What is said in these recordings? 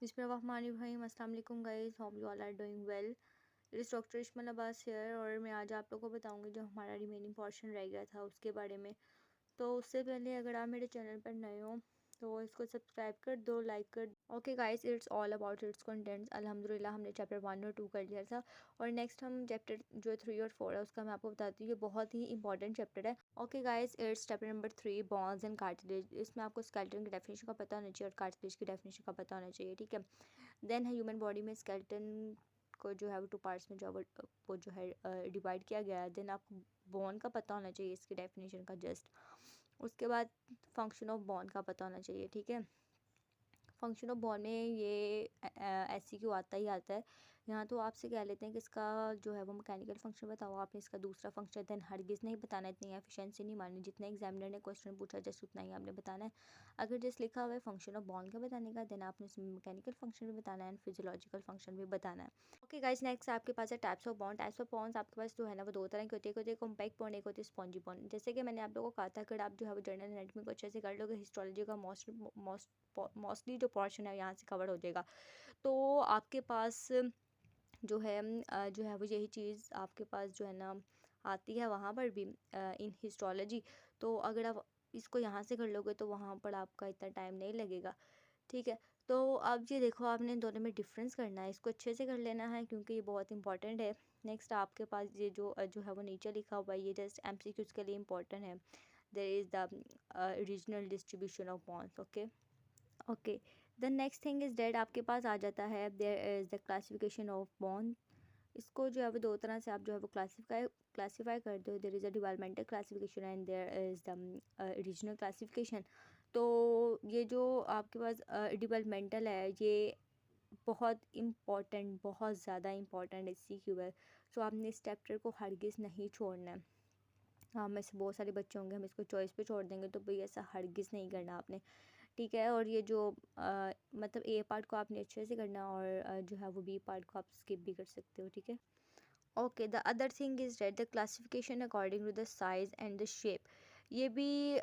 बिस्मिल्लाहिर्रहमानिर्रहीम। अस्सलाम वालेकुम guys, hope you all are doing well. It is doctor Ishmal Abbas here और मैं आज आप लोगों को बताऊंगी जो हमारा रिमेनिंग पोर्शन रह गया था उसके बारे में। तो उससे पहले अगर आप मेरे चैनल पर नए हो तो इसको सब्सक्राइब कर दो, लाइक कर दो। Okay guys, it's all about it's contents. अल्हम्दुलिल्लाह हमने चैप्टर 1 और 2 कर लिया था और नेक्स्ट हम चैप्टर जो 3 और 4 है उसका मैं आपको बताती हूँ। ये बहुत ही इंपॉर्टेंट चैप्टर है। Okay guys, it's chapter number 3, bones and cartilage. इसमें आपको स्केलेटन की डेफिनेशन का पता होना चाहिए और कार्टिलेज की डेफिनेशन का पता होना चाहिए, ठीक है। देन है ह्यूमन बॉडी में स्केलेटन को जो है वो 2 पार्ट्स में जो है वो जो है डिवाइड किया गया है। देन आपको बोन का पता होना चाहिए, इसकी डेफिनेशन का जस्ट। उसके बाद फंक्शन ऑफ बॉन का पता होना चाहिए, ठीक है। फंक्शन ऑफ बॉन में ये SCQ आता ही आता है। यहाँ तो आपसे कह लेते हैं कि इसका जो है वो मैकेनिकल फंक्शन बताओ, आपने इसका दूसरा फंक्शन देन हरगिज़ नहीं बताना, इतनी एफिशिएंसी नहीं मारनी। जितना एग्जामिनर ने क्वेश्चन पूछा जस्ट उतना ही आपने बताना है। अगर जस्ट लिखा हुआ है फंक्शन ऑफ बॉन का बताने का, देन आपने इसमें मैकेनिकल फंक्शन भी बताना है एंड फिजियोलॉजिकल फंक्शन भी बताना है। ओके गाइस, नेक्स्ट आपके पास है types of bond. Types of bonds आपके पास जो है ना वो 2 तरह की होती है। एक होती है कॉम्पैक्ट बॉन्ड, एक होती है स्पॉन्जी बॉन्ड। जैसे कि मैंने आप लोगों को कहा था, अगर आप जो है वो जनरल एनाटॉमी को अच्छे से कर लोगे, हिस्टोलॉजी का मोस्टली जो पोर्शन है यहाँ से कवर हो जाएगा। तो आपके पास जो है वो यही चीज़ आपके पास जो है ना आती है वहाँ पर भी इन हिस्टोलॉजी। तो अगर आप इसको यहाँ से कर लोगे तो वहाँ पर आपका इतना टाइम नहीं लगेगा, ठीक है। तो अब ये देखो, आपने इन दोनों में डिफरेंस करना है, इसको अच्छे से कर लेना है क्योंकि ये बहुत इंपॉर्टेंट है। नेक्स्ट आपके पास ये जो है वो नीचे लिखा हुआ है, ये जस्ट MCQs के लिए इंपॉर्टेंट है। There is the regional distribution of bonds. Okay okay, the next thing is that आपके पास आ जाता है there is the classification of bond. इसको जो है वो 2 तरह से आप जो है वो क्लासीफाई करते हो। There is a developmental classification and there is the regional classification. तो ये जो आपके पास डेवलपमेंटल है ये बहुत इम्पॉर्टेंट, बहुत ज़्यादा इम्पॉर्टेंट SCQ है। सो आपने इस चैप्टर को हरगिज़ नहीं छोड़ना है। हाँ, में से बहुत सारे बच्चे होंगे हम इसको चॉइस पे छोड़ देंगे, तो भाई ऐसा हरगिज़ नहीं करना आपने, ठीक है। और ये जो मतलब A पार्ट को आपने अच्छे से करना और जो है वो B पार्ट को आप स्किप भी कर सकते हो, ठीक है। Okay, the other thing is that the classification according to the size and the shape. ये भी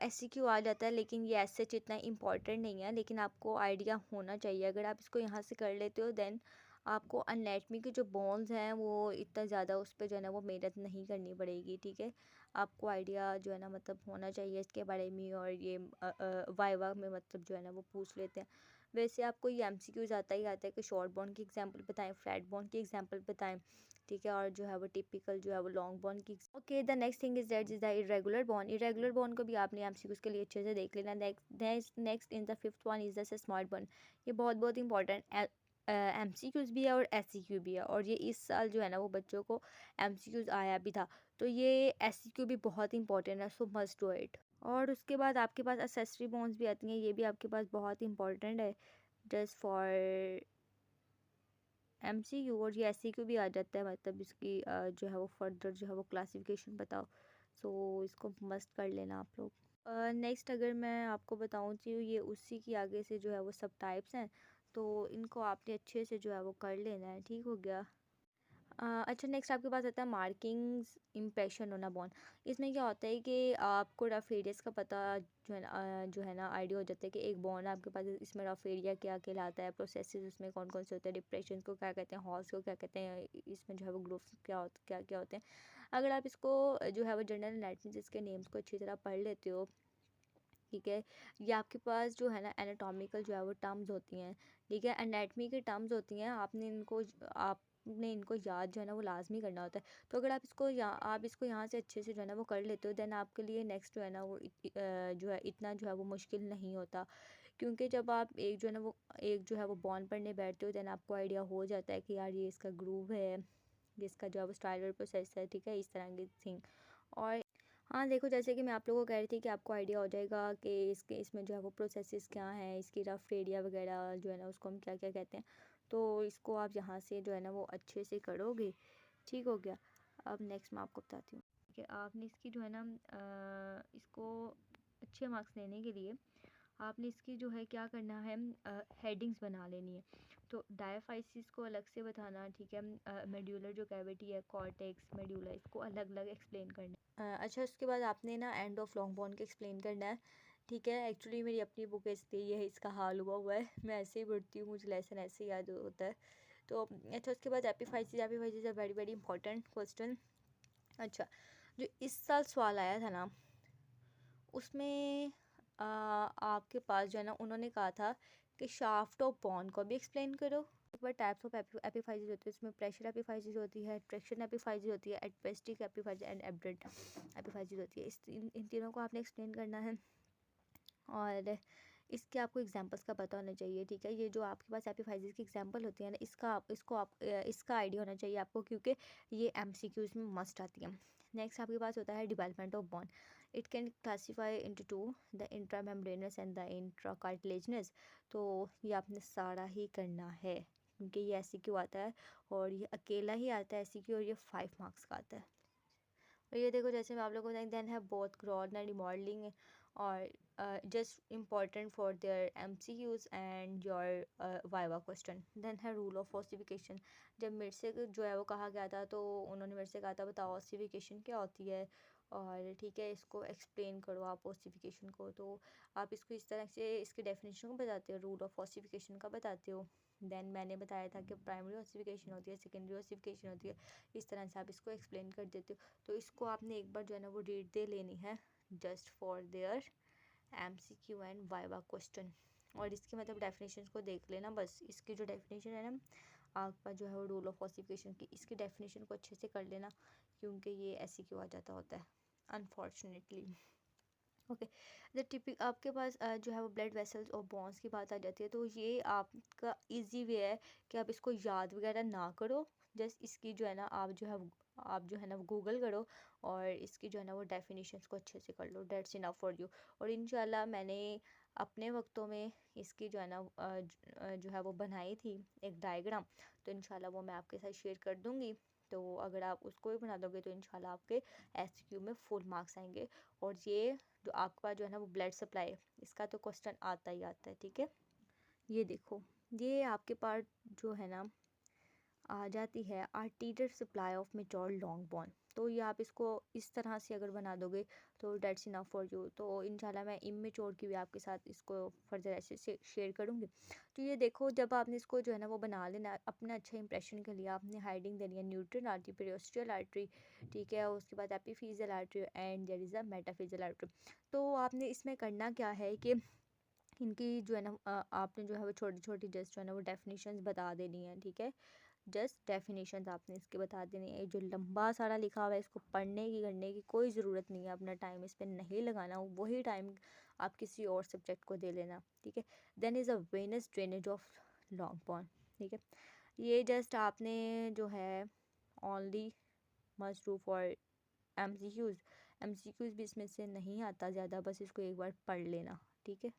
SCQ आ जाता है, लेकिन ये ऐसे इतना इम्पॉर्टेंट नहीं है, लेकिन आपको आइडिया होना चाहिए। अगर आप इसको यहाँ से कर लेते हो देन आपको अनैटमी के जो बोन्स हैं वो इतना ज़्यादा उस पर जो है ना वो मेहनत नहीं करनी पड़ेगी, ठीक है। आपको आइडिया जो है ना मतलब होना चाहिए इसके बारे में। और ये वाइवा में मतलब जो है ना वो पूछ लेते हैं। वैसे आपको ये MCQs आता ही आता है कि शॉर्ट बॉन्ड की एग्जांपल बताएं, फ्लैट बॉन्ड की एग्जांपल बताएं, ठीक है। और जो है वो टिपिकल जो है वो लॉन्ग बॉन्ड की। Okay, the next thing is that is the irregular bond. Irregular bond को भी आपने MCQs के लिए अच्छे से देख लेना। Next in the fifth one is the small bond. ये बहुत बहुत इंपॉर्टेंट MCQs भी है और SCQ भी है, और ये इस साल जो है ना वो बच्चों को MCQs आया भी था। तो ये SCQ भी बहुत इंपॉर्टेंट है, सो मस्ट डू इट। और उसके बाद आपके पास असेसरी बॉन्ड्स भी आती हैं, ये भी आपके पास बहुत इंपॉर्टेंट है जस्ट फॉर MCQ। और ये SCQ भी आ जाता है, मतलब इसकी जो है वो फर्दर जो है वो क्लासिफिकेशन बताओ। सो इसको मस्ट कर लेना आप लोग। नेक्स्ट अगर मैं आपको बताऊँ तो ये उसी की आगे से जो है वो सब टाइप्स हैं, तो इनको आपने अच्छे से जो है वो कर लेना है, ठीक हो गया। अच्छा, नेक्स्ट आपके पास आता है मार्किंग्स इम्प्रेशन होना बॉन्ड। इसमें क्या होता है कि आपको रफ एरियाज का पता जो है ना आइडिया हो जाता है कि एक बॉन्ड आपके पास, इसमें रफ एरिया क्या कहलाता है, प्रोसेसेस उसमें कौन कौन से होते हैं, डिप्रेशन को क्या कहते हैं, हॉल्स को क्या कहते हैं, इसमें जो है वो ग्रुप्स क्या क्या होते हैं। अगर आप इसको जो है वो जनरल एनाटॉमी इसके नेम्स को अच्छी तरह पढ़ लेते हो, ठीक है। ये आपके पास जो है ना एनाटॉमिकल जो है वो टर्म्स होती हैं, ठीक है। एनाटमी की टर्म्स होती हैं, आपने इनको याद जो है ना वो लाजमी करना होता है। तो अगर आप इसको यहाँ से अच्छे से जो है ना वो कर लेते हो, देन आपके लिए नेक्स्ट जो है ना वो जो है इतना जो है वो मुश्किल नहीं होता। क्योंकि जब आप एक जो है वो बॉन्ड पढ़ने बैठते हो, देन आपको आइडिया हो जाता है कि यार ये इसका ग्रूव है, ये इसका जो है वो स्टाइलर प्रोसेस है, ठीक है, इस तरह की थिंग। और हाँ देखो, जैसे कि मैं आप लोगों को कह रही थी कि आपको आइडिया हो जाएगा कि इसमें जो है वो प्रोसेसेस क्या हैं, इसकी रफ एरिया वगैरह जो है ना उसको हम क्या क्या कहते हैं। तो इसको आप यहाँ से जो है ना वो अच्छे से करोगे, ठीक हो गया। अब नेक्स्ट मैं आपको बताती हूँ कि आपने इसकी जो है ना इसको अच्छे मार्क्स लेने के लिए आपने इसकी जो है क्या करना है, हेडिंग्स बना लेनी है। तो डायफाइसिस को अलग से बताना, ठीक है। मेड्यूलर जो कैविटी है, कॉर्टेक्स, मेड्यूला, इसको अलग अलग एक्सप्लेन करना है। अच्छा, उसके बाद आपने ना एंड ऑफ लॉन्ग बॉन्ड के एक्सप्लेन करना है। ठीक है। एक्चुअली मेरी अपनी बुक है इसलिए ये इसका हाल हुआ है। मैं ऐसे ही पढ़ती हूँ, मुझे लेसन ऐसे ही याद होता है। तो अच्छा, उसके बाद epiphysis a very very important question. अच्छा, जो इस साल सवाल आया था ना, उसमें आपके पास जो है ना, उन्होंने कहा था कि शाफ्ट ऑफ बॉर्न को भी एक्सप्लेन करो। एक बार टाइप्स ऑफ एपिफाइसिस होती है, उसमें प्रेशर एपिफाइसिस होती है, ट्रैक्शन एपिफाइसिस होती है, एडवेस्टिक एपिफाइसिस एंड एब्रेड एपिफाइसिस होती है। इन तीनों को आपने एक्सप्लेन करना है और इसके आपको एग्जांपल्स का पता होना चाहिए। ठीक है, ये जो आपके पास एपिफाइसिस की एग्जांपल होती है ना, इसका आइडिया होना चाहिए आपको, क्योंकि ये एमसीक्यूज में मस्ट आती है। नेक्स्ट आपके पास होता है development of bone. It can classify into two, the intramembranous and the intracartilaginous. तो ये आपने सारा ही करना है, क्योंकि ये एससीक्यू आता है और ये अकेला ही आता है एससीक्यू, और ये 5 मार्क्स का आता है। और ये देखो, जैसे मैं आप लोगों को बताऊँ, देन है both growth and modelling are just important for their MCQs and your viva question. Then है रूल ऑफ ऑसिफिकेशन। जब मेरे से जो है वो कहा गया था, तो उन्होंने मेरे से कहा था बताओ ऑसिफिकेशन क्या होती है, और ठीक है इसको एक्सप्लेन करो आप ऑसिफिकेशन को। तो आप इसको इस तरह से इसके डेफिनेशन को बताते हो, रूल ऑफ ऑसिफिकेशन का बताते हो। देन मैंने बताया था कि प्राइमरी ऑसिफिकेशन होती है, सेकेंडरी ऑसिफिकेशन होती है, इस तरह से आप इसको एक्सप्लेन कर देते हो। तो इसको आपने एक बार जो है ना वो रीड दे लेनी है, just for their MCQ and viva question. और इसकी मतलब डेफिनेशन को देख लेना बस। इसकी जो डेफिनेशन है ना आपका जो है वो रूल ऑफ ऑसिफिकेशन की, इसकी डेफिनेशन को अच्छे से कर लेना, क्योंकि ये एससीक्यू आ जाता होता है अनफॉर्चुनेटली। ओके, द टिपिक आपके पास जो है वो ब्लड वेसल्स और बॉन्स की बात आ जाती है। तो ये आपका इजी वे है कि आप इसको याद वगैरह ना करो, जस्ट इसकी जो है ना आप जो है ना वो गूगल करो और इसकी जो है ना वो डेफिनेशंस को अच्छे से कर लो। That's enough for you. और इंशाल्लाह मैंने अपने वक्तों में इसकी जो है ना जो है वो बनाई थी एक डायग्राम, तो इंशाल्लाह वो मैं आपके साथ शेयर कर दूँगी। तो अगर आप उसको भी बना दोगे तो इंशाल्लाह आपके एसक्यू में फुल मार्क्स आएंगे। और ये जो आपके पास जो है ना वो ब्लड सप्लाई, इसका तो क्वेश्चन आता ही आता है। ठीक है, ये देखो, ये आपके पास जो है ना आ जाती है arterial supply of mature long bone. तो ये आप इसको इस तरह से अगर बना दोगे तो डेट्स इनफ फॉर यू। तो इंशाल्लाह मैं इमेच्योर की भी आपके साथ इसको फर्दर ऐसे से शेयर करूँगी। तो ये देखो, जब आपने इसको जो है ना वो बना लेना अपना अच्छा इंप्रेशन के लिए, आपने हाइडिंग देनी है न्यूट्रल आर्टरी, पेरियोस्टियल आर्टरी, ठीक है, उसके बाद epiphyseal artery and there is a metaphyseal artery. तो आपने इसमें करना क्या है कि इनकी जो है ना आपने जो है वो छोटी छोटी जस्ट जो है ना वो डेफिनेशंस बता देनी है। ठीक है, जस्ट डेफिनेशंस आपने इसके बता देनी है। जो लंबा सारा लिखा हुआ है इसको पढ़ने की करने की कोई ज़रूरत नहीं है, अपना टाइम इस पर नहीं लगाना, वही टाइम आप किसी और सब्जेक्ट को दे लेना। ठीक है, then is a venous drainage of long bone. ठीक है, ये जस्ट आपने जो है only must do for MCQs भी इसमें से नहीं आता ज़्यादा, बस इसको एक बार पढ़ लेना। ठीक है,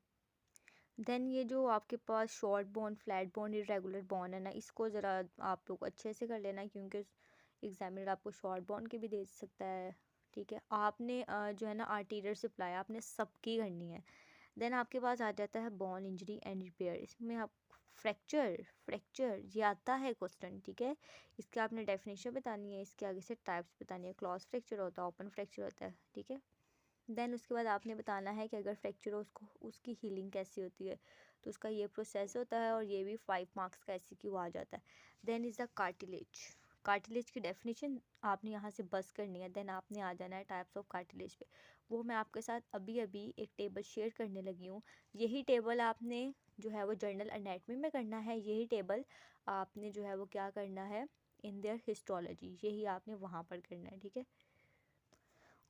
देन ये जो आपके पास short bone, flat bone, irregular bone है ना, इसको ज़रा आप लोग अच्छे से कर लेना, क्योंकि एग्जामिनर आपको शॉर्ट बॉन्ड के भी दे सकता है। ठीक है, आपने जो है ना आर्टीरियल सप्लाई आपने सबकी करनी है। देन आपके पास आ जाता है बॉन इंजरी एंड रिपेयर। इसमें आप फ्रैक्चर ये आता है क्वेश्चन। ठीक है, इसके आपने डेफिनेशन बतानी है, इसके आगे से टाइप्स बतानी है। क्लॉज फ्रैक्चर होता है, ओपन फ्रैक्चर होता है। ठीक है, देन उसके बाद आपने बताना है कि अगर फ्रैक्चर हो उसको उसकी हीलिंग कैसी होती है। तो उसका ये प्रोसेस होता है और ये भी 5 मार्क्स का एमसीक्यू आ जाता है। देन इज़ द कार्टिलेज की डेफिनेशन आपने यहाँ से बस करनी है। देन आपने आ जाना है टाइप्स ऑफ कार्टिलेज पे। वो मैं आपके साथ अभी अभी एक टेबल शेयर करने लगी हूँ। यही टेबल आपने जो है वो जर्नल एनाटमी में करना है। यही टेबल आपने जो है वो क्या करना है इन देयर हिस्टोलॉजी, यही आपने वहाँ पर करना है। ठीक है,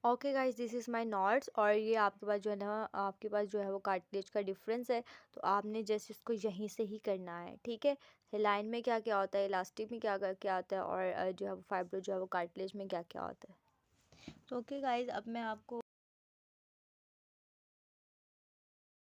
okay guys, this is my notes. और ये आपके पास जो है ना आपके पास जो है वो कार्टिलेज का डिफरेंस है, तो आपने जस्ट इसको यहीं से ही करना है। ठीक है, लाइन में क्या क्या होता है, इलास्टिक में क्या क्या होता है, और जो है वो फाइब्रो जो है वो कार्टिलेज में क्या क्या होता है। तो ओके गाइस, अब मैं आपको